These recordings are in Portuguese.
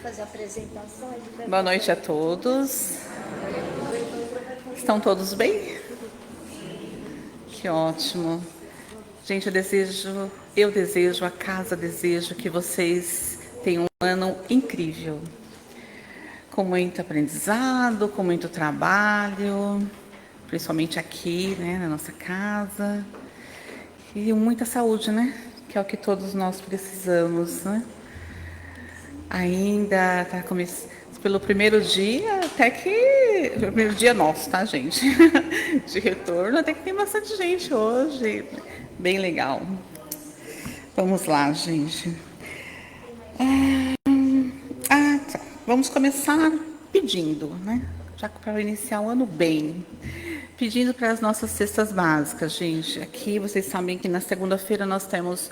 fazer a apresentação. Boa noite a todos. Estão todos bem? Que ótimo. Gente, eu desejo, a casa deseja que vocês tenham um ano incrível. Com muito aprendizado, com muito trabalho, principalmente aqui, né, na nossa casa. E muita saúde, né? Que é o que todos nós precisamos, né? Ainda está começando pelo primeiro dia, até que... Primeiro dia nosso, tá, gente? De retorno, até que tem bastante gente hoje. Bem legal. Vamos lá, gente. Tá. Vamos começar pedindo, né? Já para iniciar o ano bem. Pedindo para as nossas cestas básicas, gente. Aqui vocês sabem que na segunda-feira nós temos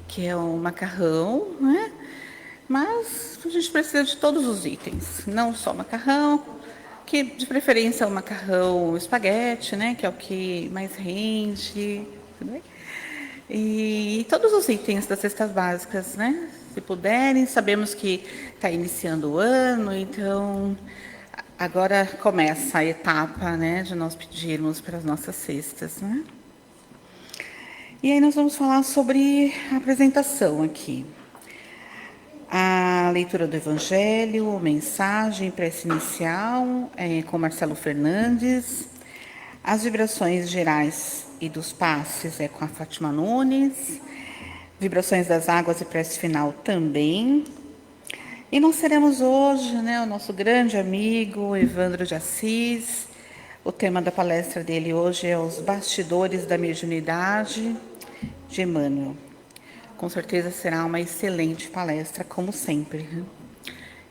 que é o macarrão, né? Mas a gente precisa de todos os itens, não só macarrão, que de preferência é o macarrão espaguete, né? Que é o que mais rende, tudo bem? E todos os itens das cestas básicas, né? Se puderem, sabemos que está iniciando o ano, então agora começa a etapa, né, de nós pedirmos para as nossas cestas, né? E aí nós vamos falar sobre a apresentação aqui. A leitura do Evangelho, mensagem, prece inicial, com Marcelo Fernandes. As vibrações gerais e dos passes é com a Fátima Nunes. Vibrações das águas e prece final também. E nós teremos hoje, né, o nosso grande amigo Evandro de Assis. O tema da palestra dele hoje é os bastidores da mediunidade de Emmanuel. Com certeza será uma excelente palestra, como sempre.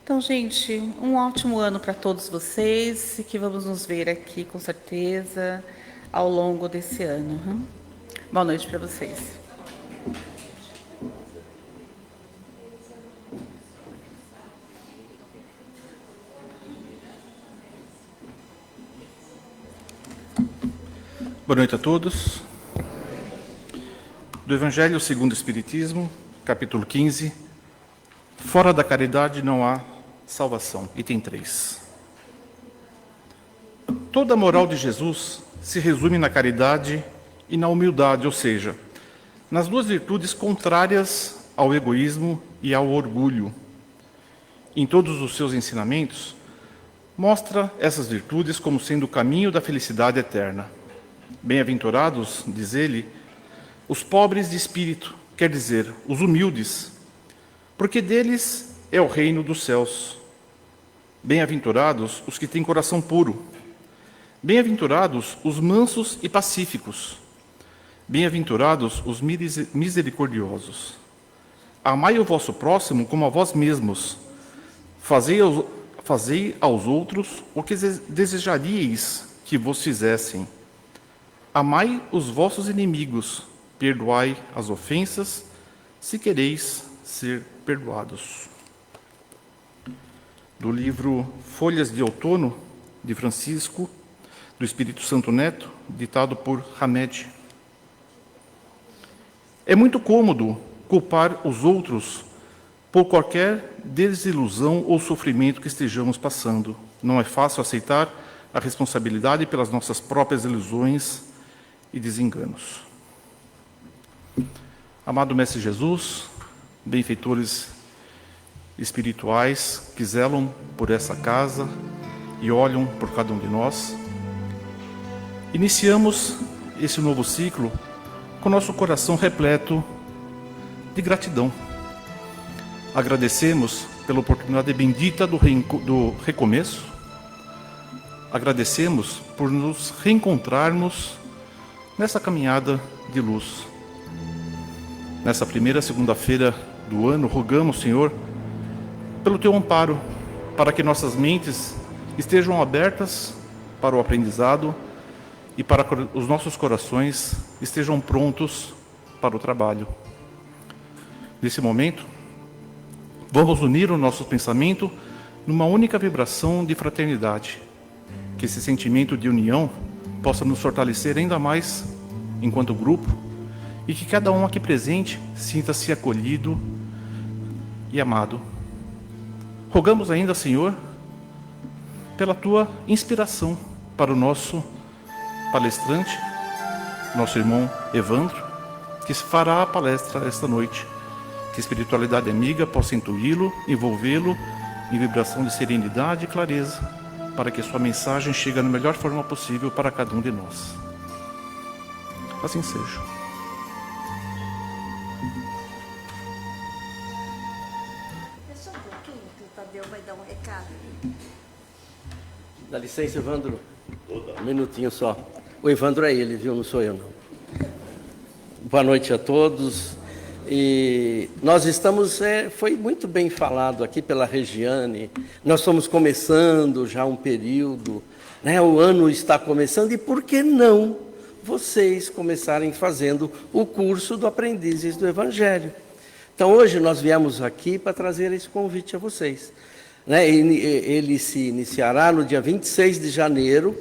Então, gente, um ótimo ano para todos vocês e que vamos nos ver aqui, com certeza, ao longo desse ano. Boa noite para vocês. Boa noite a todos. Do Evangelho segundo o Espiritismo, capítulo 15. Fora da caridade não há salvação. Item 3. Toda a moral de Jesus se resume na caridade e na humildade, ou seja, nas duas virtudes contrárias ao egoísmo e ao orgulho. Em todos os seus ensinamentos, mostra essas virtudes como sendo o caminho da felicidade eterna. Bem-aventurados, diz ele, os pobres de espírito, quer dizer, os humildes, porque deles é o reino dos céus. Bem-aventurados os que têm coração puro. Bem-aventurados os mansos e pacíficos. Bem-aventurados os misericordiosos. Amai o vosso próximo como a vós mesmos. Fazei aos outros o que desejaríeis que vos fizessem. Amai os vossos inimigos, perdoai as ofensas, se quereis ser perdoados. Do livro Folhas de Outono, de Francisco, do Espírito Santo Neto, ditado por Hamed. É muito cômodo culpar os outros por qualquer desilusão ou sofrimento que estejamos passando. Não é fácil aceitar a responsabilidade pelas nossas próprias ilusões e desenganos. Amado Mestre Jesus, benfeitores espirituais que zelam por essa casa e olham por cada um de nós, iniciamos esse novo ciclo com nosso coração repleto de gratidão. Agradecemos pela oportunidade bendita do recomeço, agradecemos por nos reencontrarmos nessa caminhada de luz. Nessa primeira segunda-feira do ano, rogamos, Senhor, pelo Teu amparo, para que nossas mentes estejam abertas para o aprendizado e para que os nossos corações estejam prontos para o trabalho. Nesse momento, vamos unir o nosso pensamento numa única vibração de fraternidade, que esse sentimento de união possa nos fortalecer ainda mais enquanto grupo e que cada um aqui presente sinta-se acolhido e amado. Rogamos ainda, Senhor, pela tua inspiração para o nosso palestrante, nosso irmão Evandro, que fará a palestra esta noite. Que a espiritualidade amiga possa intuí-lo, envolvê-lo em vibração de serenidade e clareza, para que sua mensagem chegue da melhor forma possível para cada um de nós. Assim seja. É só um pouquinho que o Tadeu vai dar um recado. Dá licença, Evandro. Um minutinho só. O Evandro é ele, viu? Não sou eu, não. Boa noite a todos. E nós estamos, foi muito bem falado aqui pela Regiane, nós estamos começando já um período, né? O ano está começando, e por que não vocês começarem fazendo o curso do Aprendizes do Evangelho? Então hoje nós viemos aqui para trazer esse convite a vocês, né? Ele se iniciará no dia 26 de janeiro,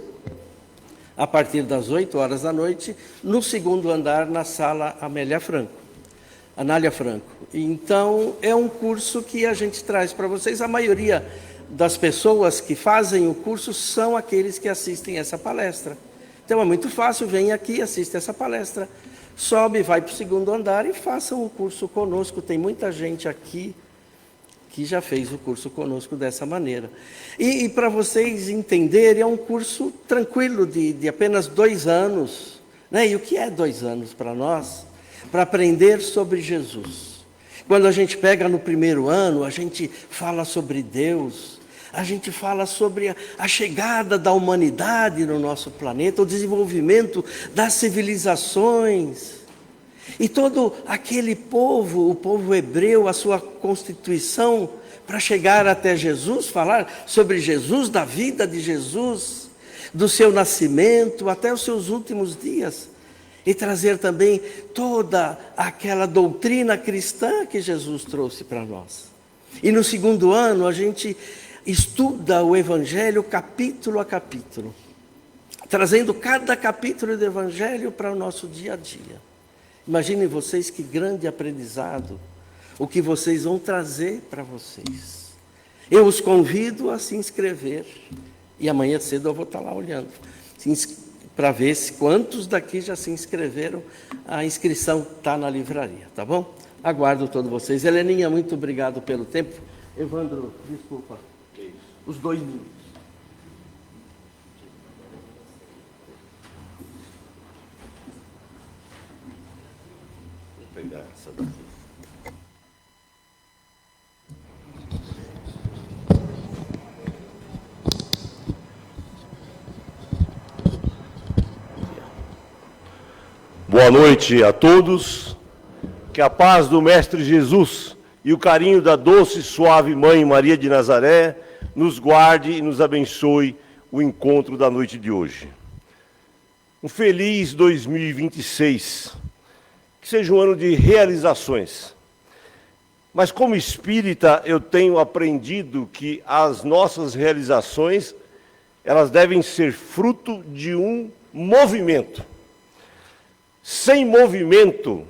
a partir das 8 horas da noite, no segundo andar, na sala Anália Franco. Então, é um curso que a gente traz para vocês. A maioria das pessoas que fazem o curso são aqueles que assistem essa palestra. Então, é muito fácil, vem aqui, assiste essa palestra, sobe, vai para o segundo andar e façam o curso conosco. Tem muita gente aqui que já fez o curso conosco dessa maneira. E para vocês entenderem, é um curso tranquilo, de apenas 2 anos. Né? E o que é 2 anos para nós? Para aprender sobre Jesus. Quando a gente pega no primeiro ano, a gente fala sobre Deus, a gente fala sobre a chegada da humanidade no nosso planeta, o desenvolvimento das civilizações. E todo aquele povo, o povo hebreu, a sua constituição, para chegar até Jesus, falar sobre Jesus, da vida de Jesus, do seu nascimento até os seus últimos dias. E trazer também toda aquela doutrina cristã que Jesus trouxe para nós. E no segundo ano, a gente estuda o Evangelho capítulo a capítulo, trazendo cada capítulo do Evangelho para o nosso dia a dia. Imaginem vocês que grande aprendizado, o que vocês vão trazer para vocês. Eu os convido a se inscrever, e amanhã cedo eu vou estar lá olhando, para ver quantos daqui já se inscreveram. A inscrição está na livraria, tá bom? Aguardo todos vocês. Heleninha, muito obrigado pelo tempo. Evandro, desculpa. Os 2 minutos. Vou pegar essa daqui. Boa noite a todos, que a paz do Mestre Jesus e o carinho da doce e suave Mãe Maria de Nazaré nos guarde e nos abençoe o encontro da noite de hoje. Um feliz 2026, que seja um ano de realizações. Mas como espírita eu tenho aprendido que as nossas realizações, elas devem ser fruto de um movimento. Sem movimento,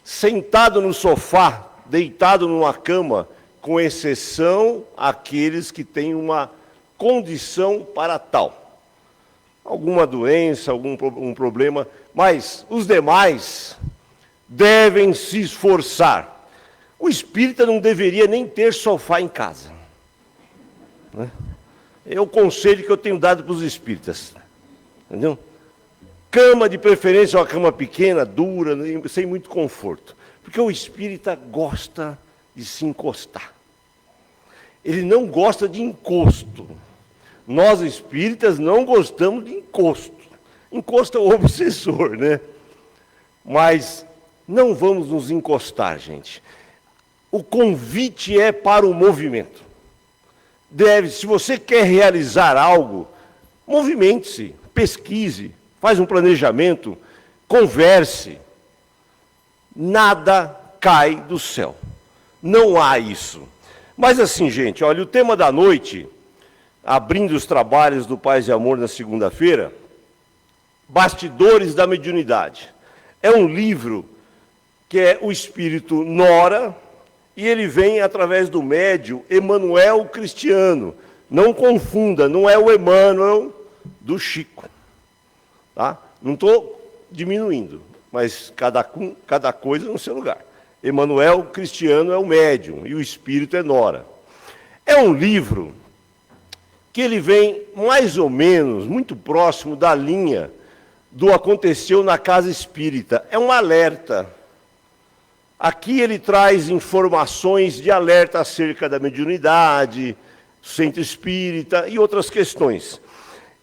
sentado no sofá, deitado numa cama, com exceção àqueles que têm uma condição para tal. Alguma doença, um problema, mas os demais devem se esforçar. O espírita não deveria nem ter sofá em casa. Né? É o conselho que eu tenho dado para os espíritas. Entendeu? Cama, de preferência, uma cama pequena, dura, sem muito conforto. Porque o espírita gosta de se encostar. Ele não gosta de encosto. Nós, espíritas, não gostamos de encosto. Encosto é o obsessor, né? Mas não vamos nos encostar, gente. O convite é para o movimento. Se você quer realizar algo, movimente-se, pesquise, faz um planejamento, converse. Nada cai do céu. Não há isso. Mas assim, gente, olha, o tema da noite, abrindo os trabalhos do Paz e Amor na segunda-feira, Bastidores da Mediunidade. É um livro que é o espírito Nora e ele vem através do médium Emanuel Cristiano. Não confunda, não é o Emmanuel do Chico. Tá? Não estou diminuindo, mas cada coisa no seu lugar. Emanuel Cristiano é o médium e o espírito é Nora. É um livro que ele vem mais ou menos, muito próximo da linha do Aconteceu na Casa Espírita. É um alerta. Aqui ele traz informações de alerta acerca da mediunidade, centro espírita e outras questões.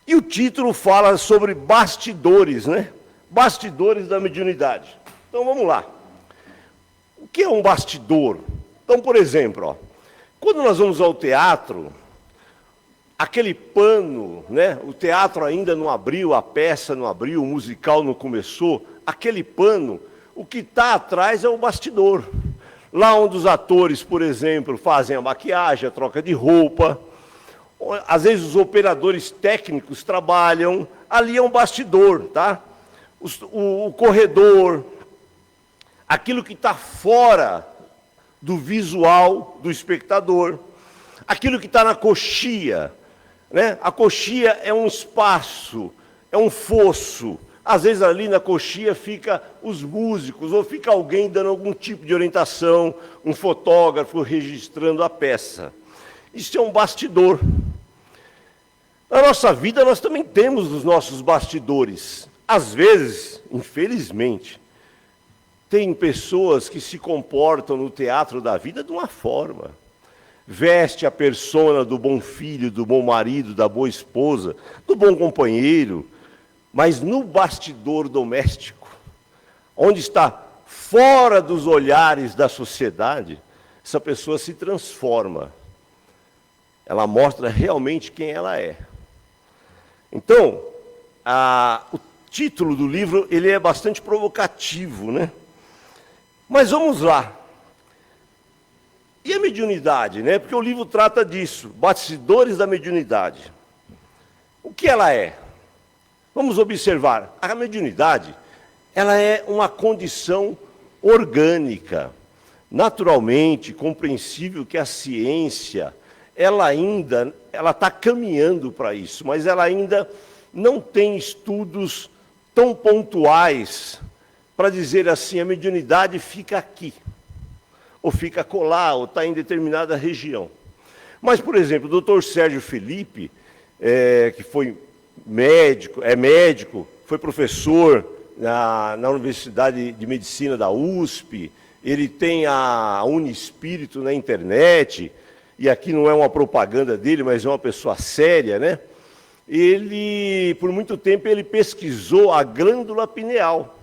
E o título fala sobre bastidores, né? Bastidores da mediunidade. Então vamos lá. O que é um bastidor? Então, por exemplo, ó, quando nós vamos ao teatro, aquele pano, né? O teatro ainda não abriu, a peça não abriu, o musical não começou, aquele pano, o que está atrás é o bastidor. Lá onde os atores, por exemplo, fazem a maquiagem, a troca de roupa, às vezes os operadores técnicos trabalham, ali é um bastidor, tá? O corredor, aquilo que está fora do visual do espectador, aquilo que está na coxia, né? A coxia é um espaço, é um fosso. Às vezes ali na coxia fica os músicos, ou fica alguém dando algum tipo de orientação, um fotógrafo registrando a peça. Isso é um bastidor. Na nossa vida nós também temos os nossos bastidores. Às vezes, infelizmente, tem pessoas que se comportam no teatro da vida de uma forma. Veste a persona do bom filho, do bom marido, da boa esposa, do bom companheiro, mas no bastidor doméstico, onde está fora dos olhares da sociedade, essa pessoa se transforma. Ela mostra realmente quem ela é. Então, o título do livro ele é bastante provocativo, né? Mas vamos lá. E a mediunidade, né? Porque o livro trata disso, bastidores da mediunidade. O que ela é? Vamos observar. A mediunidade, ela é uma condição orgânica, naturalmente, compreensível que a ciência, ela está caminhando para isso, mas ela ainda não tem estudos tão pontuais para dizer assim, a mediunidade fica aqui, ou fica acolá, ou está em determinada região. Mas, por exemplo, o Dr. Sérgio Felipe, que foi médico, foi professor na Universidade de Medicina da USP, ele tem a Unispírito na internet, e aqui não é uma propaganda dele, mas é uma pessoa séria, né? Ele, por muito tempo, ele pesquisou a glândula pineal,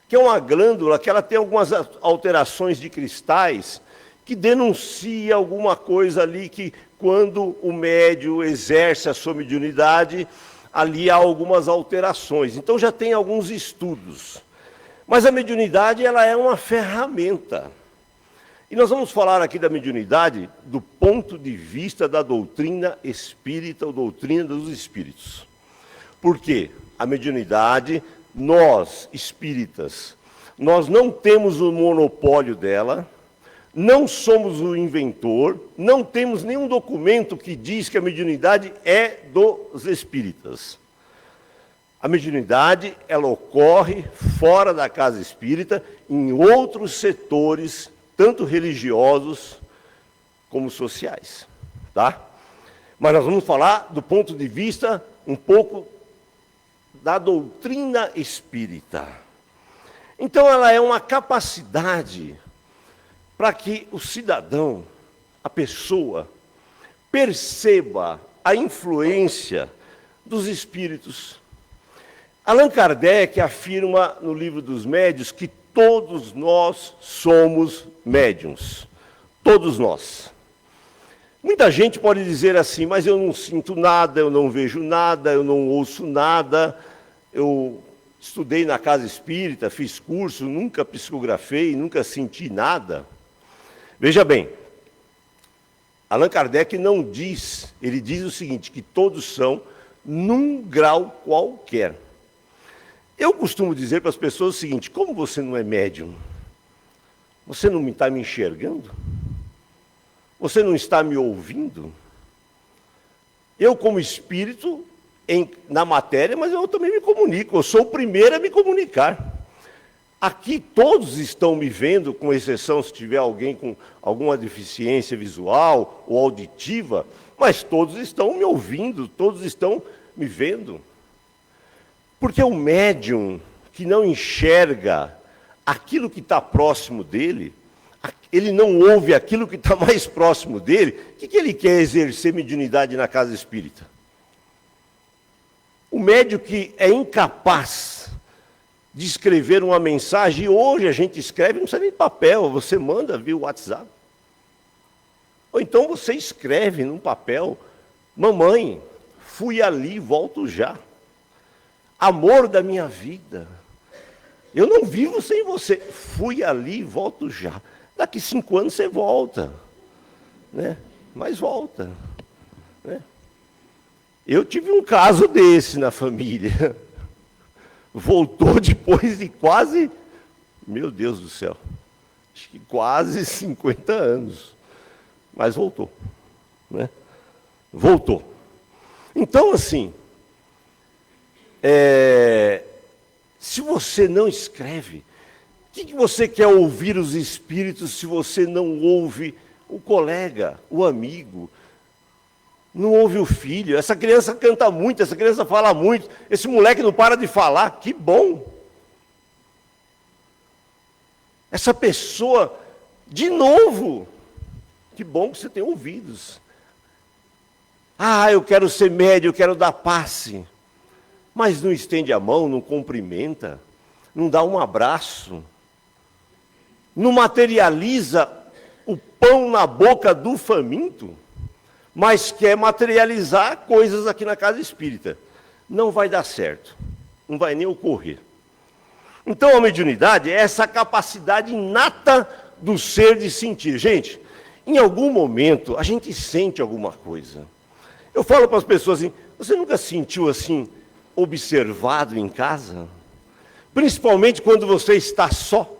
que é uma glândula que ela tem algumas alterações de cristais que denuncia alguma coisa ali que, quando o médium exerce a sua mediunidade, ali há algumas alterações. Então já tem alguns estudos. Mas a mediunidade ela é uma ferramenta. E nós vamos falar aqui da mediunidade do ponto de vista da doutrina espírita, ou doutrina dos espíritos. Por quê? A mediunidade, nós espíritas, nós não temos o monopólio dela, não somos o inventor, não temos nenhum documento que diz que a mediunidade é dos espíritas. A mediunidade, ela ocorre fora da casa espírita, em outros setores, tanto religiosos como sociais, tá? Mas nós vamos falar do ponto de vista um pouco da doutrina espírita. Então ela é uma capacidade para que o cidadão, a pessoa, perceba a influência dos espíritos. Allan Kardec afirma no Livro dos Médiuns que todos nós somos médiuns. Todos nós. Muita gente pode dizer assim, mas eu não sinto nada, eu não vejo nada, eu não ouço nada. Eu estudei na casa espírita, fiz curso, nunca psicografei, nunca senti nada. Veja bem, Allan Kardec não diz, ele diz o seguinte, que todos são num grau qualquer. Eu costumo dizer para as pessoas o seguinte, como você não é médium? Você não está me enxergando? Você não está me ouvindo? Eu, como espírito, na matéria, mas eu também me comunico. Eu sou o primeiro a me comunicar. Aqui todos estão me vendo, com exceção se tiver alguém com alguma deficiência visual ou auditiva, mas todos estão me ouvindo, todos estão me vendo. Porque o médium que não enxerga aquilo que está próximo dele, ele não ouve aquilo que está mais próximo dele, o que ele quer exercer mediunidade na casa espírita? O médium que é incapaz de escrever uma mensagem, e hoje a gente escreve, não precisa nem de papel, você manda via WhatsApp. Ou então você escreve num papel, mamãe, fui ali, volto já. Amor da minha vida, eu não vivo sem você, fui ali, volto já. Daqui 5 anos você volta, né? Mas volta, né? Eu tive um caso desse na família. Voltou depois de quase, meu Deus do céu, acho que quase 50 anos. Mas voltou, né? Voltou. Então, assim, se você não escreve, o que você quer ouvir os espíritos se você não ouve o colega, o amigo, não ouve o filho? Essa criança canta muito, essa criança fala muito, esse moleque não para de falar, que bom. Essa pessoa, de novo, que bom que você tem ouvidos. Ah, eu quero ser médium, eu quero dar passe. Mas não estende a mão, não cumprimenta, não dá um abraço, não materializa o pão na boca do faminto, mas quer materializar coisas aqui na casa espírita. Não vai dar certo, não vai nem ocorrer. Então a mediunidade é essa capacidade inata do ser de sentir. Gente, em algum momento a gente sente alguma coisa. Eu falo para as pessoas assim, você nunca sentiu assim, observado em casa? Principalmente quando você está só.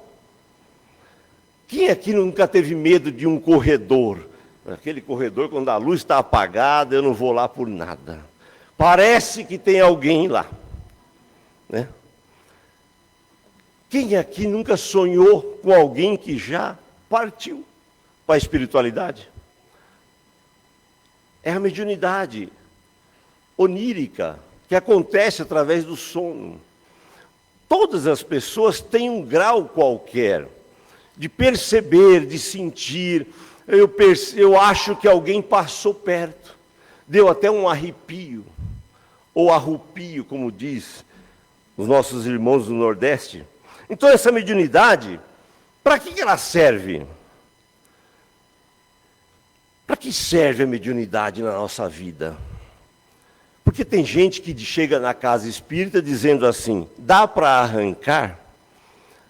Quem aqui nunca teve medo de um corredor? Aquele corredor, quando a luz está apagada, eu não vou lá por nada. Parece que tem alguém lá, né? Quem aqui nunca sonhou com alguém que já partiu para a espiritualidade? É a mediunidade onírica que acontece através do sono. Todas as pessoas têm um grau qualquer de perceber, de sentir. Eu acho que alguém passou perto, deu até um arrepio, ou arrupio, como diz os nossos irmãos do Nordeste. Então essa mediunidade, para que ela serve? Para que serve a mediunidade na nossa vida? Porque tem gente que chega na casa espírita dizendo assim, dá para arrancar?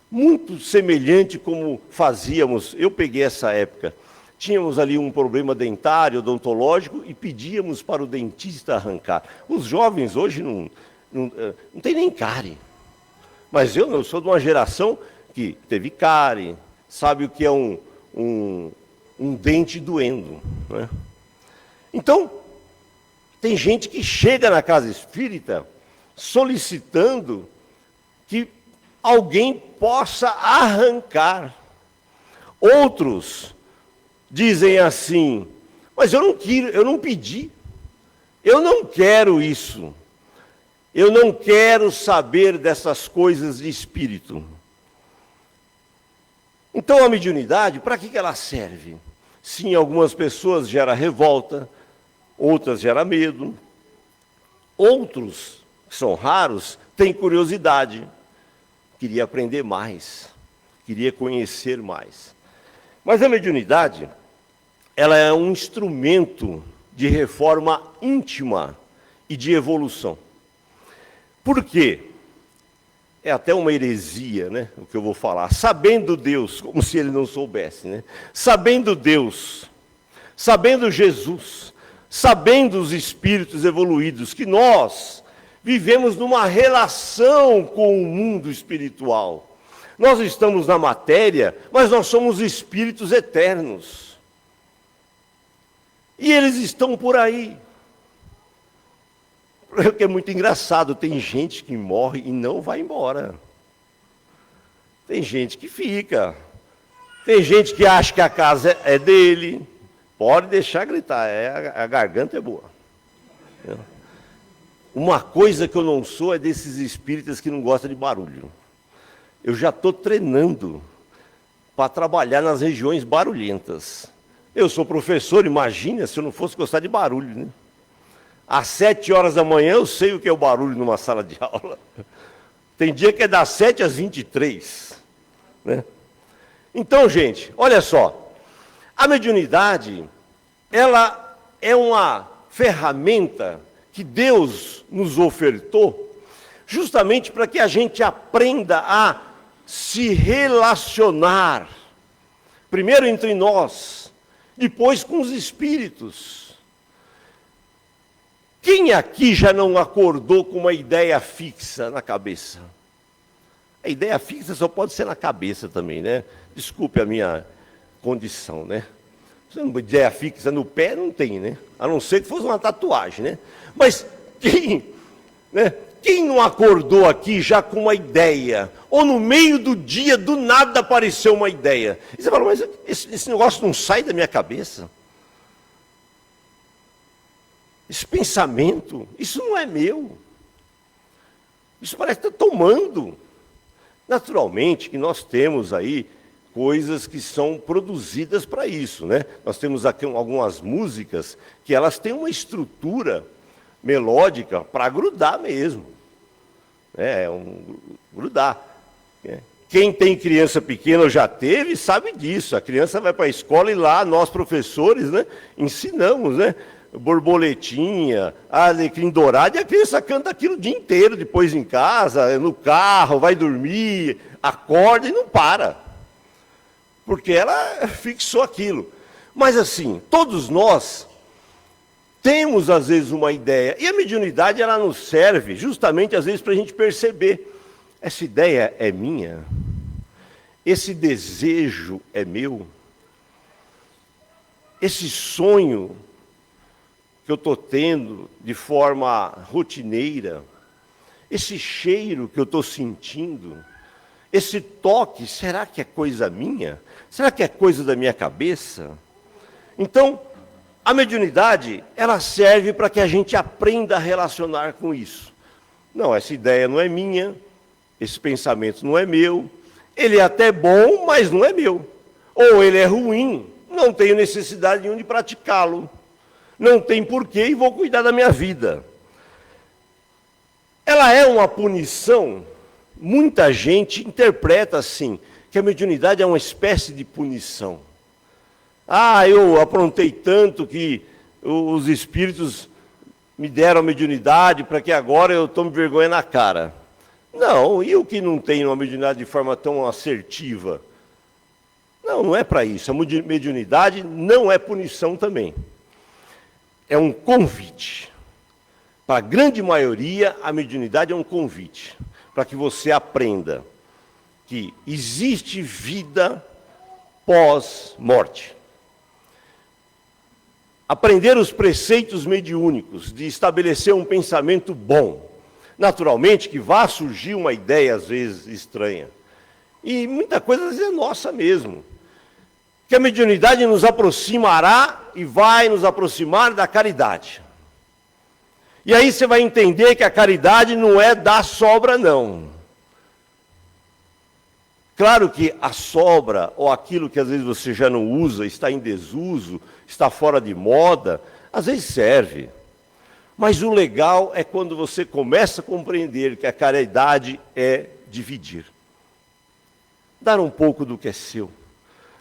Muito semelhante como fazíamos, eu peguei essa época, tínhamos ali um problema dentário, odontológico, e pedíamos para o dentista arrancar. Os jovens hoje não tem nem cárie. Mas eu sou de uma geração que teve cárie, sabe o que é um dente doendo, né? Então, tem gente que chega na casa espírita solicitando que alguém possa arrancar. Outros dizem assim, mas eu não pedi, eu não quero isso, eu não quero saber dessas coisas de espírito. Então a mediunidade, para que ela serve? Sim, algumas pessoas gera revolta, outras gera medo, outros, que são raros, têm curiosidade, queria aprender mais, queria conhecer mais. Mas a mediunidade, ela é um instrumento de reforma íntima e de evolução. Por quê? É até uma heresia, né, o que eu vou falar. Sabendo Deus, como se ele não soubesse, né? Sabendo Deus, sabendo Jesus, sabendo os espíritos evoluídos, que nós vivemos numa relação com o mundo espiritual. Nós estamos na matéria, mas nós somos espíritos eternos. E eles estão por aí. O que é muito engraçado, tem gente que morre e não vai embora. Tem gente que fica. Tem gente que acha que a casa é dele. Pode deixar gritar, a garganta é boa. Uma coisa que eu não sou é desses espíritas que não gostam de barulho. Eu já estou treinando para trabalhar nas regiões barulhentas. Eu sou professor, imagina se eu não fosse gostar de barulho, né? Às 7 horas da manhã eu sei o que é o barulho numa sala de aula. Tem dia que é das 7 às 23, né? Então, gente, olha só. A mediunidade, ela é uma ferramenta que Deus nos ofertou justamente para que a gente aprenda a se relacionar, primeiro entre nós, depois com os espíritos. Quem aqui já não acordou com uma ideia fixa na cabeça? A ideia fixa só pode ser na cabeça também, né? Desculpe a minha condição, né? Uma ideia fixa no pé não tem, né? A não ser que fosse uma tatuagem, né? Mas quem não acordou aqui já com uma ideia? Ou no meio do dia, do nada apareceu uma ideia? E você fala, mas esse negócio não sai da minha cabeça? Esse pensamento, isso não é meu. Isso parece que está tomando. Naturalmente que nós temos aí coisas que são produzidas para isso, né? Nós temos aqui algumas músicas que elas têm uma estrutura melódica para grudar mesmo. Grudar. Quem tem criança pequena ou já teve, sabe disso. A criança vai para a escola e lá nós, professores, né, ensinamos, né? Borboletinha, alecrim dourado, e a criança canta aquilo o dia inteiro, depois em casa, no carro, vai dormir, acorda e não para. Porque ela fixou aquilo. Mas assim, todos nós temos às vezes uma ideia, e a mediunidade ela nos serve justamente às vezes para a gente perceber, essa ideia é minha? Esse desejo é meu? Esse sonho que eu estou tendo de forma rotineira, esse cheiro que eu estou sentindo, esse toque, será que é coisa minha? Será que é coisa da minha cabeça? Então, a mediunidade, ela serve para que a gente aprenda a relacionar com isso. Não, essa ideia não é minha, esse pensamento não é meu, ele é até bom, mas não é meu. Ou ele é ruim, não tenho necessidade nenhuma de praticá-lo. Não tem porquê e vou cuidar da minha vida. Ela é uma punição. Muita gente interpreta assim, que a mediunidade é uma espécie de punição. Eu aprontei tanto que os espíritos me deram a mediunidade para que agora eu tome vergonha na cara. Não, e o que não tem uma mediunidade de forma tão assertiva? Não, não é para isso. A mediunidade não é punição também. É um convite. Para a grande maioria, a mediunidade é um convite. Para que você aprenda que existe vida pós-morte. Aprender os preceitos mediúnicos, de estabelecer um pensamento bom. Naturalmente que vai surgir uma ideia, às vezes, estranha. E muita coisa, às vezes, é nossa mesmo. Que a mediunidade nos aproximará e vai nos aproximar da caridade. E aí você vai entender que a caridade não é dar sobra, não. Claro que a sobra, ou aquilo que às vezes você já não usa, está em desuso, está fora de moda, às vezes serve. Mas o legal é quando você começa a compreender que a caridade é dividir. Dar um pouco do que é seu.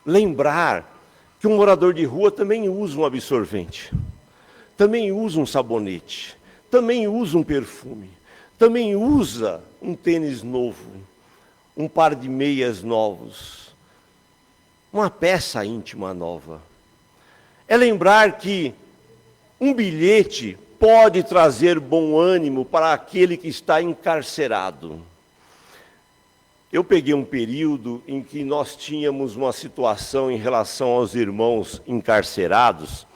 Lembrar que um morador de rua também usa um absorvente, também usa um sabonete, também usa um perfume, também usa um tênis novo, um par de meias novos, uma peça íntima nova. É lembrar que um bilhete pode trazer bom ânimo para aquele que está encarcerado. Eu peguei um período em que nós tínhamos uma situação em relação aos irmãos encarcerados,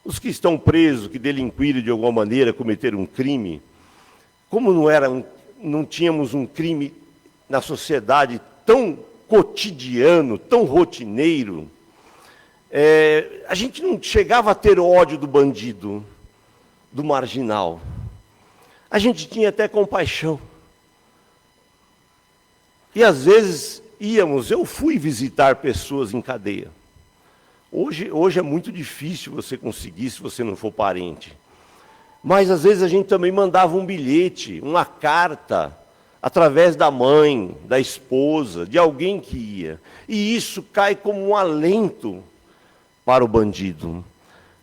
os que estão presos, que delinquiram de alguma maneira, cometeram um crime, como não tínhamos um crime na sociedade tão cotidiano, tão rotineiro, a gente não chegava a ter ódio do bandido, do marginal. A gente tinha até compaixão. E às vezes eu fui visitar pessoas em cadeia. Hoje é muito difícil você conseguir se você não for parente. Mas às vezes a gente também mandava um bilhete, uma carta, através da mãe, da esposa, de alguém que ia. E isso cai como um alento para o bandido.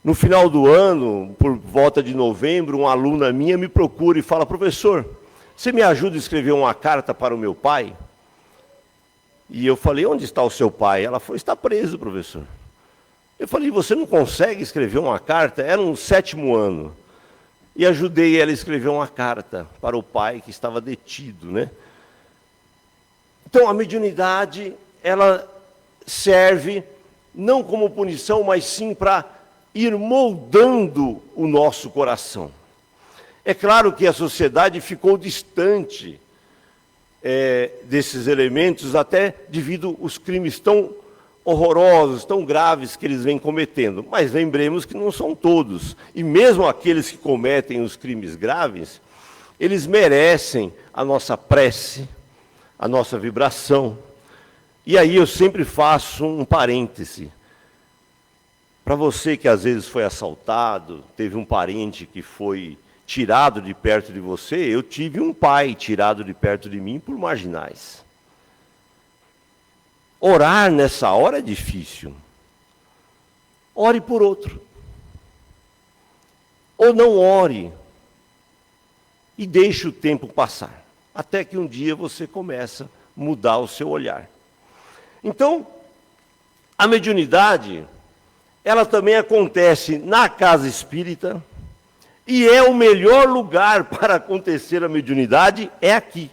No final do ano, por volta de novembro, uma aluna minha me procura e fala: professor, você me ajuda a escrever uma carta para o meu pai? E eu falei: onde está o seu pai? Ela falou: está preso, professor. Eu falei: você não consegue escrever uma carta? Era no 7º ano. E ajudei ela a escrever uma carta para o pai que estava detido, né? Então, a mediunidade, ela serve não como punição, mas sim para ir moldando o nosso coração. É claro que a sociedade ficou distante desses elementos, até devido aos crimes tão horrorosos, tão graves que eles vêm cometendo. Mas lembremos que não são todos. E mesmo aqueles que cometem os crimes graves, eles merecem a nossa prece, a nossa vibração. E aí eu sempre faço um parêntese. Para você que às vezes foi assaltado, teve um parente que foi tirado de perto de você, eu tive um pai tirado de perto de mim por marginais. Orar nessa hora é difícil. Ore por outro. Ou não ore. E deixe o tempo passar. Até que um dia você começa a mudar o seu olhar. Então, a mediunidade, ela também acontece na casa espírita. E é o melhor lugar para acontecer a mediunidade, é aqui.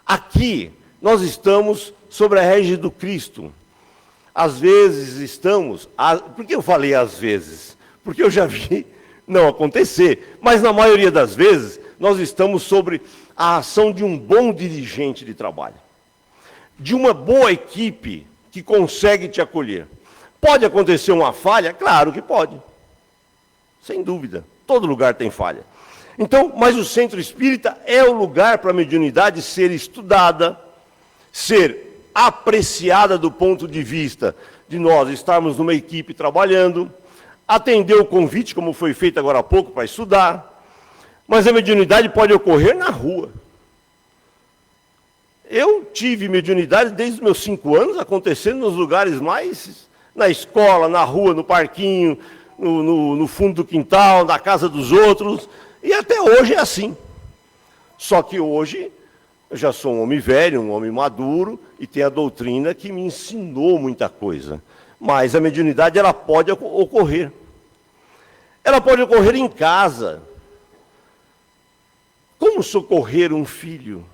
Aqui, nós estamos sobre a régide do Cristo. Às vezes estamos... Por que eu falei às vezes? Porque eu já vi não acontecer. Mas na maioria das vezes, nós estamos sobre a ação de um bom dirigente de trabalho. De uma boa equipe que consegue te acolher. Pode acontecer uma falha? Claro que pode. Sem dúvida. Todo lugar tem falha. Então, mas o centro espírita é o lugar para a mediunidade ser estudada, ser apreciada do ponto de vista de nós estarmos numa equipe trabalhando, atender o convite, como foi feito agora há pouco, para estudar. Mas a mediunidade pode ocorrer na rua. Eu tive mediunidade desde os meus 5 anos, acontecendo nos lugares mais... na escola, na rua, no parquinho, no fundo do quintal, na casa dos outros. E até hoje é assim. Só que hoje... eu já sou um homem velho, um homem maduro, e tenho a doutrina que me ensinou muita coisa. Mas a mediunidade, ela pode ocorrer. Ela pode ocorrer em casa. Como socorrer um filho?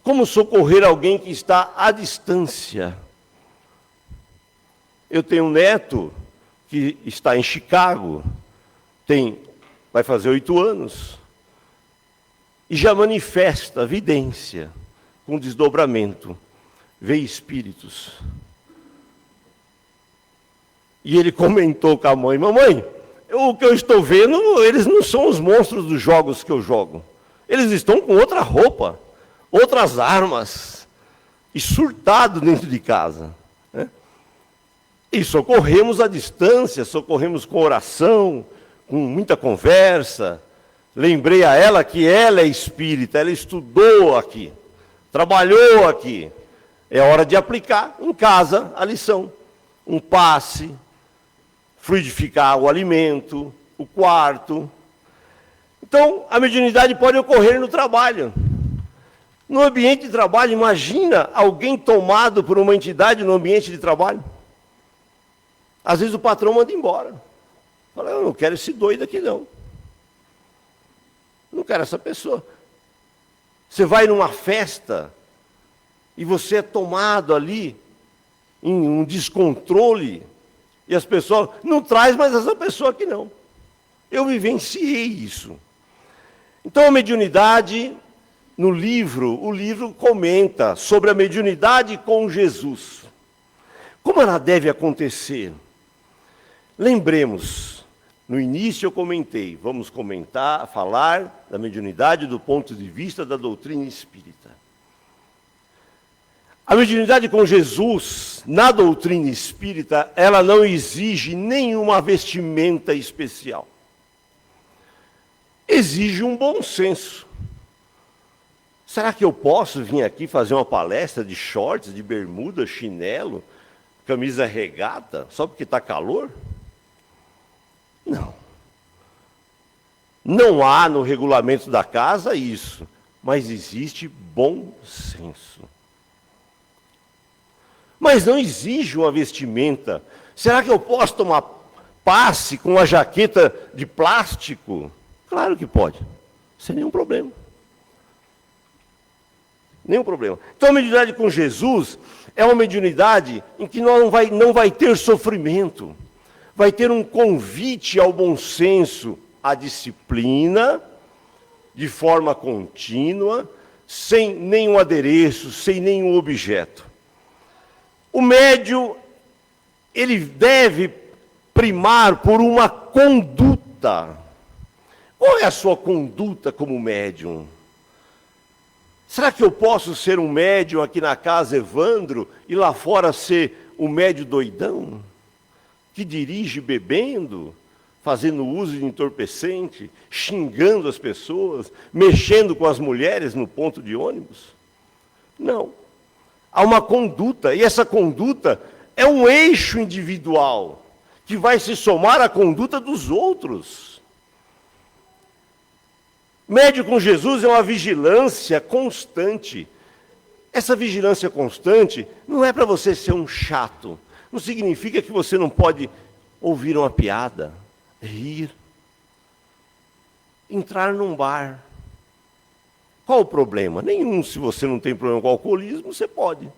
Como socorrer alguém que está à distância? Eu tenho um neto que está em Chicago, vai fazer 8 anos. E já manifesta vidência, com desdobramento, vê espíritos. E ele comentou com a mãe: mamãe, o que eu estou vendo, eles não são os monstros dos jogos que eu jogo. Eles estão com outra roupa, outras armas, e surtado dentro de casa. Né? E socorremos à distância, socorremos com oração, com muita conversa. Lembrei a ela que ela é espírita, ela estudou aqui, trabalhou aqui. É hora de aplicar em casa a lição. Um passe, fluidificar o alimento, o quarto. Então, a mediunidade pode ocorrer no trabalho. No ambiente de trabalho, imagina alguém tomado por uma entidade no ambiente de trabalho. Às vezes o patrão manda embora. Fala: eu não quero esse doido aqui não. Não quero essa pessoa. Você vai numa festa e você é tomado ali em um descontrole E as pessoas, não traz, mas essa pessoa aqui não. Eu vivenciei isso. Então a mediunidade, no livro, o livro comenta sobre a mediunidade com Jesus. Como ela deve acontecer? Lembremos, no início eu comentei, vamos falar da mediunidade do ponto de vista da doutrina espírita. A mediunidade com Jesus, na doutrina espírita, ela não exige nenhuma vestimenta especial. Exige um bom senso. Será que eu posso vir aqui fazer uma palestra de shorts, de bermuda, chinelo, camisa regata, só porque está calor? Não. Não há no regulamento da casa isso, mas existe bom senso. Mas não exige uma vestimenta. Será que eu posso tomar passe com uma jaqueta de plástico? Claro que pode, sem nenhum problema. Nenhum problema. Então a mediunidade com Jesus é uma mediunidade em que não vai ter sofrimento. Vai ter um convite ao bom senso, à disciplina, de forma contínua, sem nenhum adereço, sem nenhum objeto. O médium, ele deve primar por uma conduta. Qual é a sua conduta como médium? Será que eu posso ser um médium aqui na casa Evandro e lá fora ser um médium doidão? Que dirige bebendo, fazendo uso de entorpecente, xingando as pessoas, mexendo com as mulheres no ponto de ônibus? Não. Há uma conduta, e essa conduta é um eixo individual, que vai se somar à conduta dos outros. Médium com Jesus é uma vigilância constante. Essa vigilância constante não é para você ser um chato. Não significa que você não pode ouvir uma piada, rir, entrar num bar. Qual o problema? Nenhum. Se você não tem problema com o alcoolismo, você pode.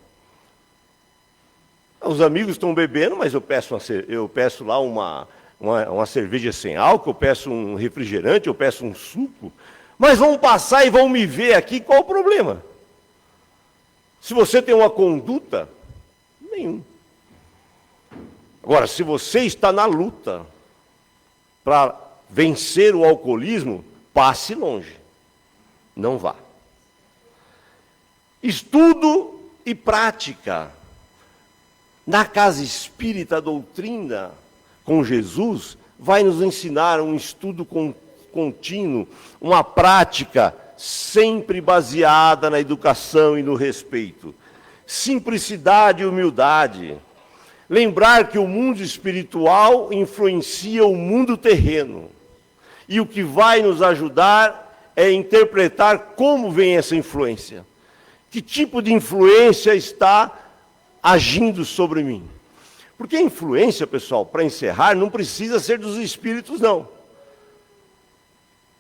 Os amigos estão bebendo, mas eu peço lá uma cerveja sem álcool, eu peço um refrigerante, eu peço um suco. Mas vão passar e vão me ver aqui, qual o problema? Se você tem uma conduta, nenhum. Agora, se você está na luta para vencer o alcoolismo, passe longe. Não vá. Estudo e prática. Na casa espírita, a doutrina com Jesus vai nos ensinar um estudo contínuo, uma prática sempre baseada na educação e no respeito. Simplicidade e humildade. Lembrar que o mundo espiritual influencia o mundo terreno. E o que vai nos ajudar é interpretar como vem essa influência. Que tipo de influência está agindo sobre mim? Porque a influência, pessoal, para encerrar, não precisa ser dos espíritos, não.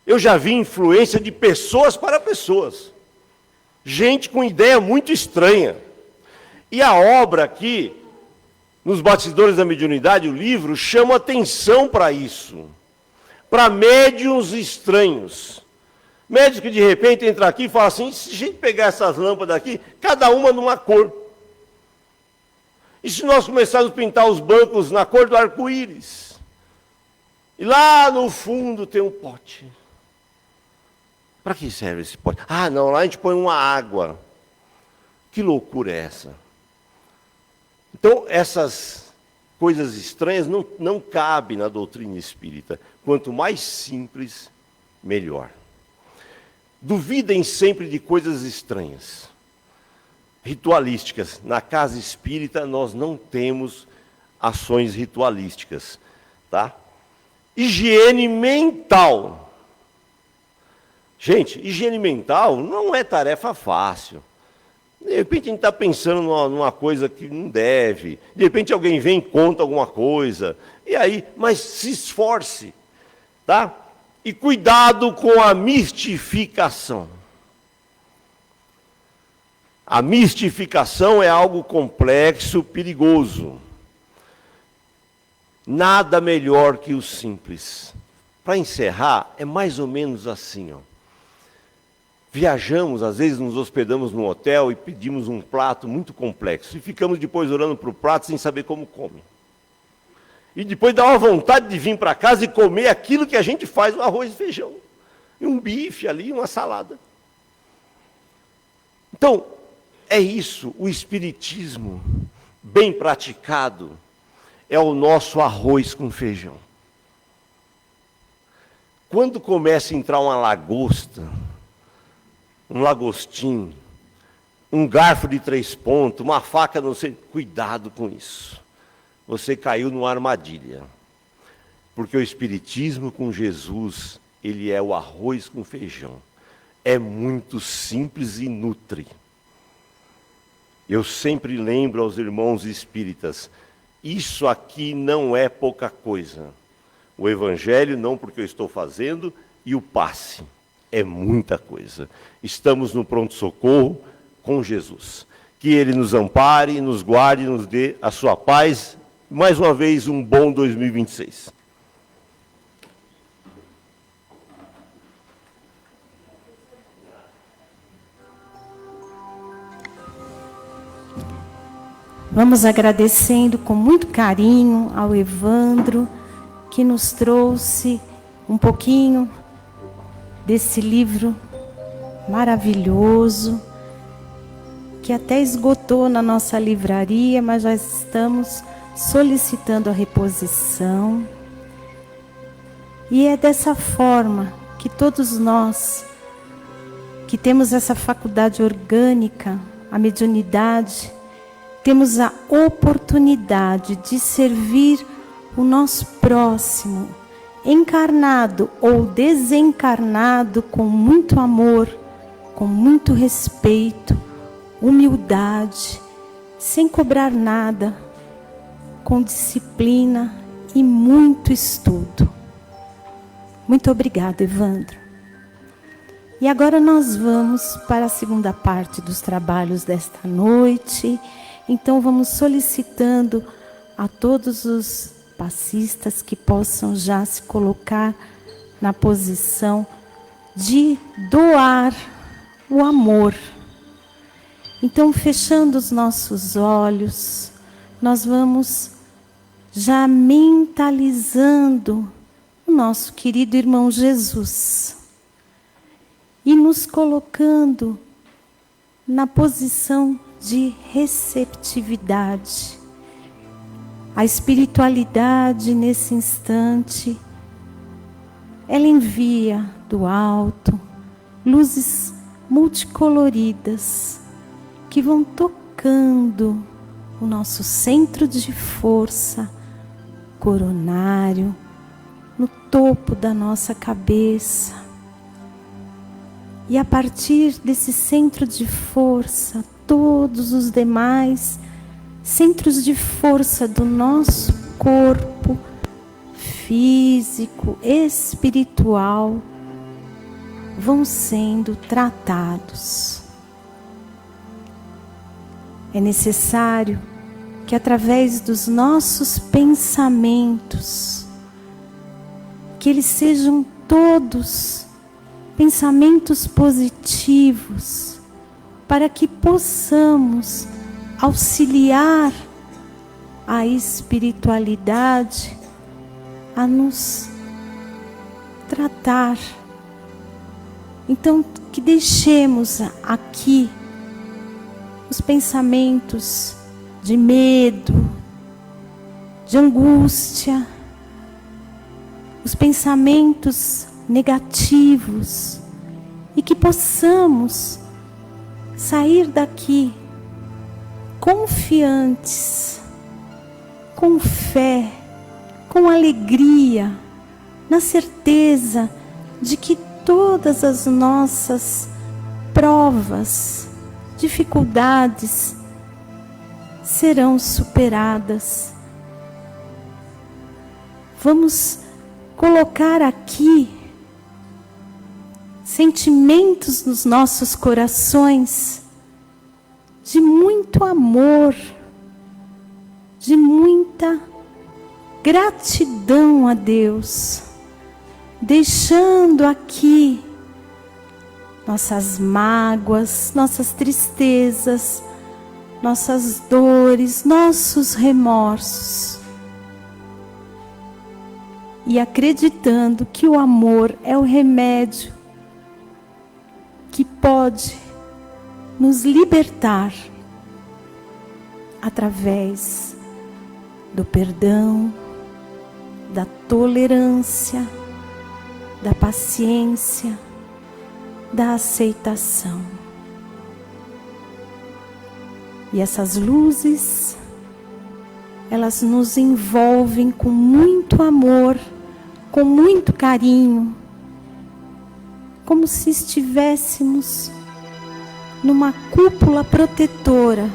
Eu já vi influência de pessoas para pessoas. Gente com ideia muito estranha. E a obra aqui, nos Bastidores da Mediunidade, o livro, chama atenção para isso. Para médiuns estranhos. Médios que de repente entram aqui e falam assim, se a gente pegar essas lâmpadas aqui, cada uma numa cor. E se nós começarmos a pintar os bancos na cor do arco-íris? E lá no fundo tem um pote. Para que serve esse pote? Ah, não, lá a gente põe uma água. Que loucura é essa? Então, essas coisas estranhas não cabem na doutrina espírita. Quanto mais simples, melhor. Duvidem sempre de coisas estranhas. Ritualísticas. Na casa espírita, nós não temos ações ritualísticas. Tá? Higiene mental. Gente, higiene mental não é tarefa fácil. De repente a gente está pensando numa coisa que não deve. De repente alguém vem e conta alguma coisa. E aí, mas se esforce. Tá? E cuidado com a mistificação. A mistificação é algo complexo, perigoso. Nada melhor que o simples. Para encerrar, é mais ou menos assim, ó. Viajamos, às vezes nos hospedamos num hotel e pedimos um prato muito complexo. E ficamos depois olhando para o prato sem saber como come. E depois dá uma vontade de vir para casa e comer aquilo que a gente faz, um arroz e feijão. E um bife ali, uma salada. Então, é isso, o espiritismo bem praticado é o nosso arroz com feijão. Quando começa a entrar uma lagosta, um lagostim, um garfo de 3 pontos, uma faca, não sei, cuidado com isso. Você caiu numa armadilha. Porque o espiritismo com Jesus, ele é o arroz com feijão. É muito simples e nutre. Eu sempre lembro aos irmãos espíritas, isso aqui não é pouca coisa. O evangelho, não porque eu estou fazendo, e o passe. É muita coisa. Estamos no pronto-socorro com Jesus. Que Ele nos ampare, nos guarde, nos dê a sua paz. Mais uma vez, um bom 2026. Vamos agradecendo com muito carinho ao Evandro, que nos trouxe um pouquinho desse livro maravilhoso, que até esgotou na nossa livraria, mas já estamos solicitando a reposição. E é dessa forma que todos nós, que temos essa faculdade orgânica, a mediunidade, temos a oportunidade de servir o nosso próximo, encarnado ou desencarnado, com muito amor, com muito respeito, humildade, sem cobrar nada, com disciplina e muito estudo. Muito obrigada, Evandro. E agora nós vamos para a segunda parte dos trabalhos desta noite. Então vamos solicitando a todos os passistas que possam já se colocar na posição de doar o amor. Então, fechando os nossos olhos, nós vamos já mentalizando o nosso querido irmão Jesus e nos colocando na posição de receptividade. A espiritualidade, nesse instante, ela envia do alto luzes multicoloridas que vão tocando o nosso centro de força coronário, no topo da nossa cabeça. E a partir desse centro de força, todos os demais centros de força do nosso corpo físico, espiritual, vão sendo tratados. É necessário que através dos nossos pensamentos, que eles sejam todos pensamentos positivos, para que possamos auxiliar a espiritualidade a nos tratar. Então, que deixemos aqui os pensamentos de medo, de angústia, os pensamentos negativos, e que possamos sair daqui confiantes, com fé, com alegria, na certeza de que todas as nossas provas, dificuldades serão superadas. Vamos colocar aqui sentimentos nos nossos corações de muito amor, de muita gratidão a Deus, deixando aqui nossas mágoas, nossas tristezas, nossas dores, nossos remorsos. E acreditando que o amor é o remédio que pode nos libertar através do perdão, da tolerância, da paciência, da aceitação. E essas luzes, elas nos envolvem com muito amor, com muito carinho, como se estivéssemos numa cúpula protetora.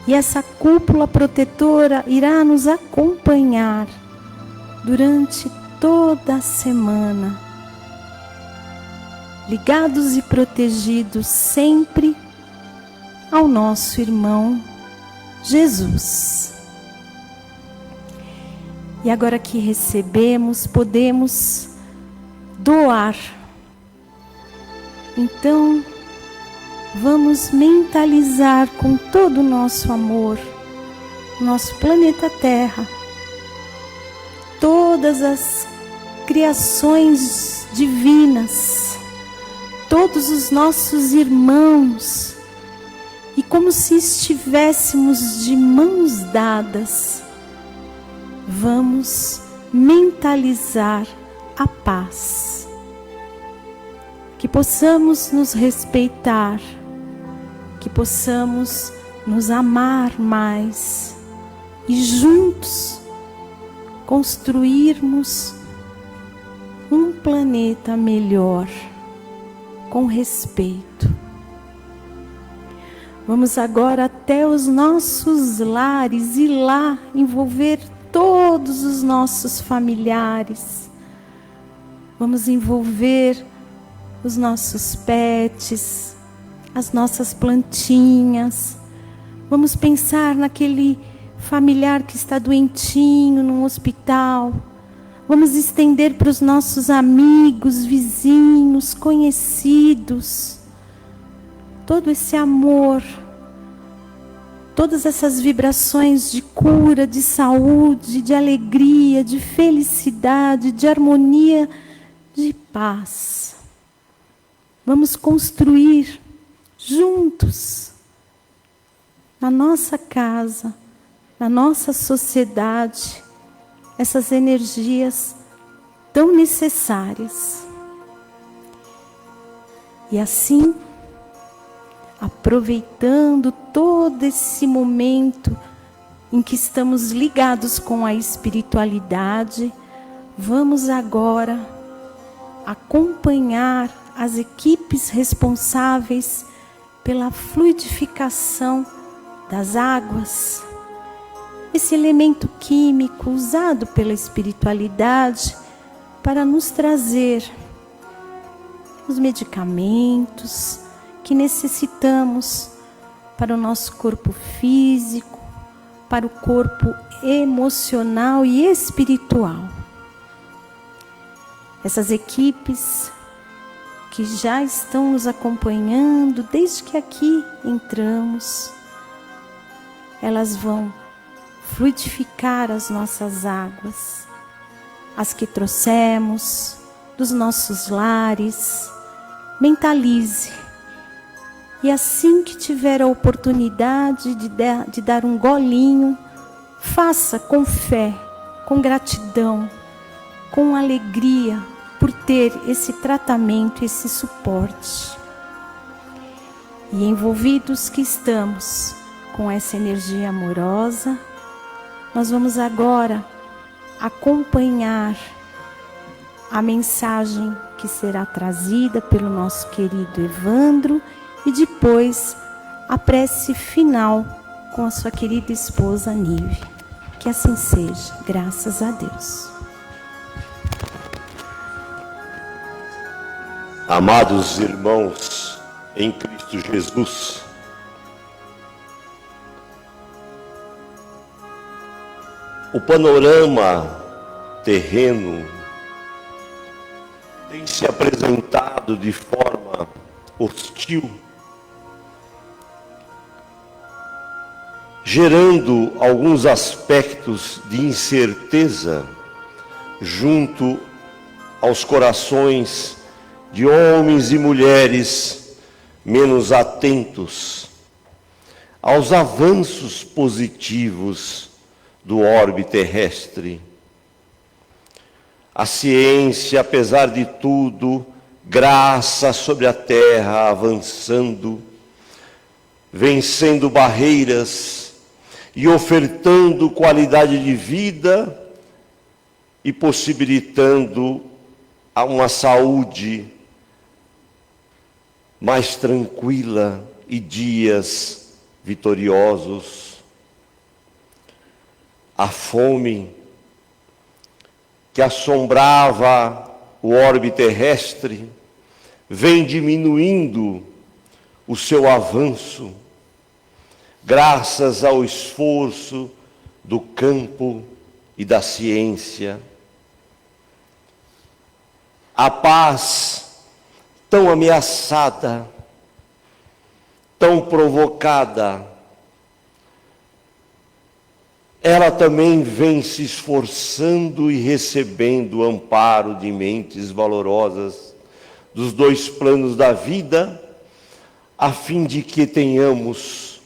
E essa cúpula protetora irá nos acompanhar durante toda a semana, ligados e protegidos sempre ao nosso irmão Jesus. E agora que recebemos, podemos doar. Então, vamos mentalizar com todo o nosso amor, nosso planeta Terra, todas as criações divinas, todos os nossos irmãos, e como se estivéssemos de mãos dadas, vamos mentalizar a paz. Que possamos nos respeitar, que possamos nos amar mais e juntos construirmos um planeta melhor, com respeito. Vamos agora até os nossos lares e lá envolver todos os nossos familiares. Vamos envolver os nossos pets, as nossas plantinhas. Vamos pensar naquele familiar que está doentinho num hospital. Vamos estender para os nossos amigos, vizinhos, conhecidos, todo esse amor, todas essas vibrações de cura, de saúde, de alegria, de felicidade, de harmonia, de paz. Vamos construir juntos, na nossa casa, na nossa sociedade, essas energias tão necessárias. E assim, aproveitando todo esse momento em que estamos ligados com a espiritualidade, vamos agora acompanhar as equipes responsáveis pela fluidificação das águas, esse elemento químico usado pela espiritualidade para nos trazer os medicamentos que necessitamos para o nosso corpo físico, para o corpo emocional e espiritual. Essas equipes que já estão nos acompanhando desde que aqui entramos, elas vão fluidificar as nossas águas, as que trouxemos dos nossos lares. Mentalize. E assim que tiver a oportunidade de dar um golinho, faça com fé, com gratidão, com alegria por ter esse tratamento, esse suporte. E envolvidos que estamos com essa energia amorosa, nós vamos agora acompanhar a mensagem que será trazida pelo nosso querido Evandro e depois a prece final com a sua querida esposa Nive. Que assim seja, graças a Deus. Amados irmãos em Cristo Jesus, o panorama terreno tem se apresentado de forma hostil, gerando alguns aspectos de incerteza junto aos corações de homens e mulheres menos atentos aos avanços positivos do orbe terrestre. A ciência, apesar de tudo, graça sobre a terra avançando, vencendo barreiras e ofertando qualidade de vida e possibilitando uma saúde mais tranquila e dias vitoriosos. A fome que assombrava o orbe terrestre vem diminuindo o seu avanço, graças ao esforço do campo e da ciência. A paz, tão ameaçada, tão provocada, ela também vem se esforçando e recebendo o amparo de mentes valorosas dos dois planos da vida, a fim de que tenhamos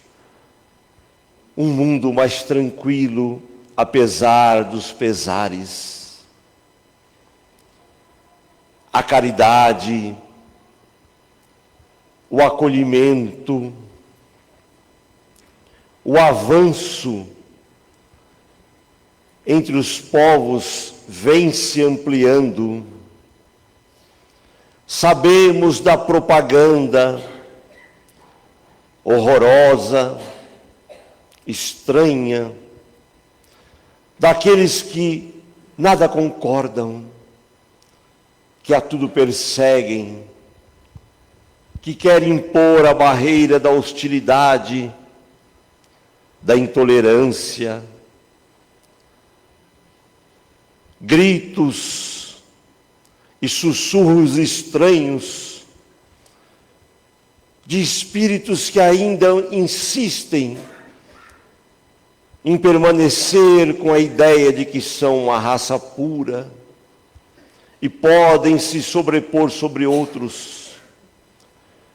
um mundo mais tranquilo, apesar dos pesares. A caridade, o acolhimento, o avanço entre os povos vem se ampliando. Sabemos da propaganda horrorosa, estranha, daqueles que nada concordam, que a tudo perseguem, que querem impor a barreira da hostilidade, da intolerância, gritos e sussurros estranhos de espíritos que ainda insistem em permanecer com a ideia de que são uma raça pura e podem se sobrepor sobre outros,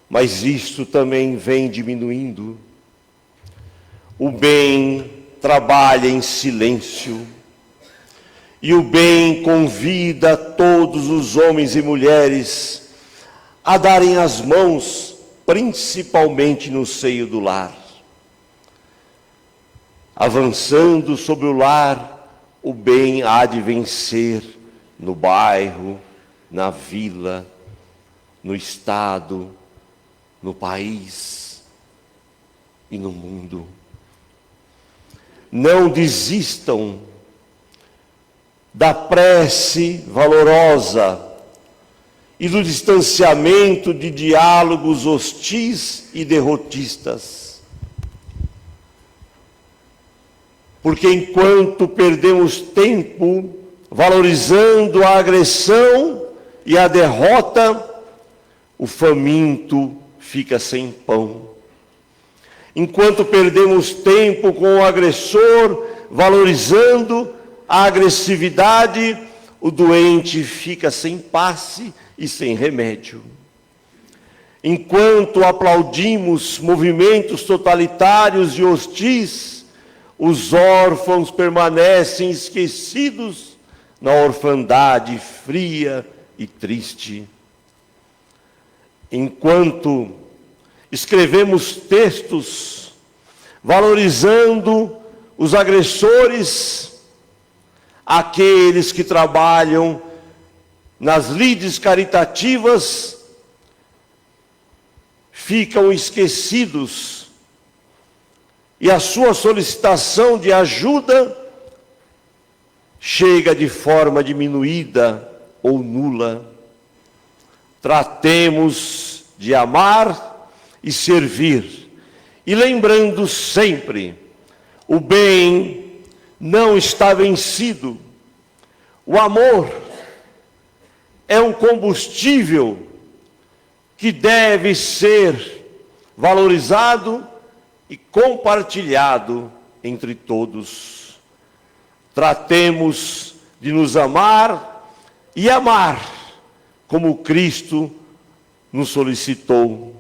mas isto também vem diminuindo. O bem trabalha em silêncio, e o bem convida todos os homens e mulheres a darem as mãos, principalmente no seio do lar. Avançando sobre o lar, o bem há de vencer no bairro, na vila, no estado, no país e no mundo. Não desistam da prece valorosa e do distanciamento de diálogos hostis e derrotistas. Porque enquanto perdemos tempo valorizando a agressão e a derrota, o faminto fica sem pão. Enquanto perdemos tempo com o agressor valorizando a agressividade, o doente fica sem passe e sem remédio. Enquanto aplaudimos movimentos totalitários e hostis, os órfãos permanecem esquecidos na orfandade fria e triste. Enquanto escrevemos textos valorizando os agressores, aqueles que trabalham nas lides caritativas ficam esquecidos e a sua solicitação de ajuda chega de forma diminuída ou nula. Tratemos de amar e servir, e lembrando sempre, o bem não está vencido. O amor é um combustível que deve ser valorizado e compartilhado entre todos. Tratemos de nos amar e amar como Cristo nos solicitou.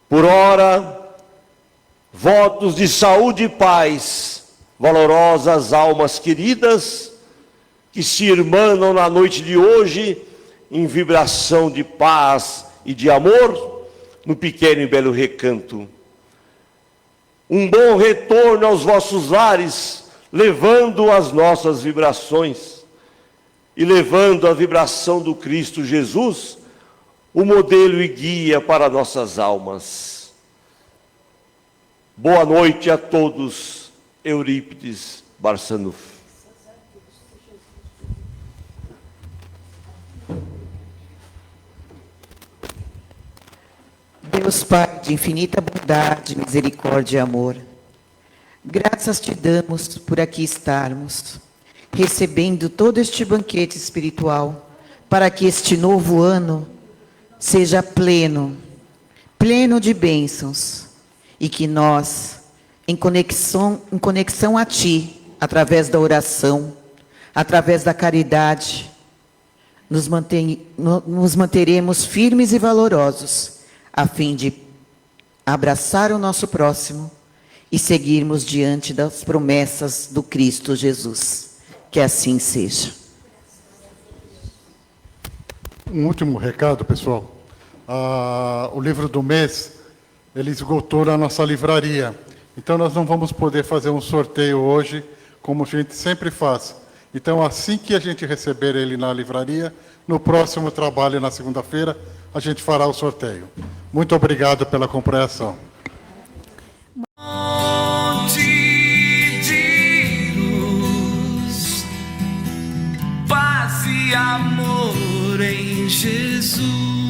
Por ora, votos de saúde e paz, valorosas almas queridas, que se irmanam na noite de hoje em vibração de paz e de amor no pequeno e belo recanto. Um bom retorno aos vossos lares, levando as nossas vibrações e levando a vibração do Cristo Jesus, o modelo e guia para nossas almas. Boa noite a todos. Eurípides Barçanufo. Deus Pai de infinita bondade, misericórdia e amor, graças te damos por aqui estarmos, recebendo todo este banquete espiritual, para que este novo ano seja pleno de bênçãos, e que nós, em conexão a Ti, através da oração, através da caridade, nos manteremos firmes e valorosos, a fim de abraçar o nosso próximo e seguirmos diante das promessas do Cristo Jesus. Que assim seja. Um último recado, pessoal. O livro do mês, ele esgotou na nossa livraria. Então, nós não vamos poder fazer um sorteio hoje, como a gente sempre faz. Então, assim que a gente receber ele na livraria, no próximo trabalho, na segunda-feira, a gente fará o sorteio. Muito obrigado pela compreensão. Monte de luz, paz e amor em Jesus.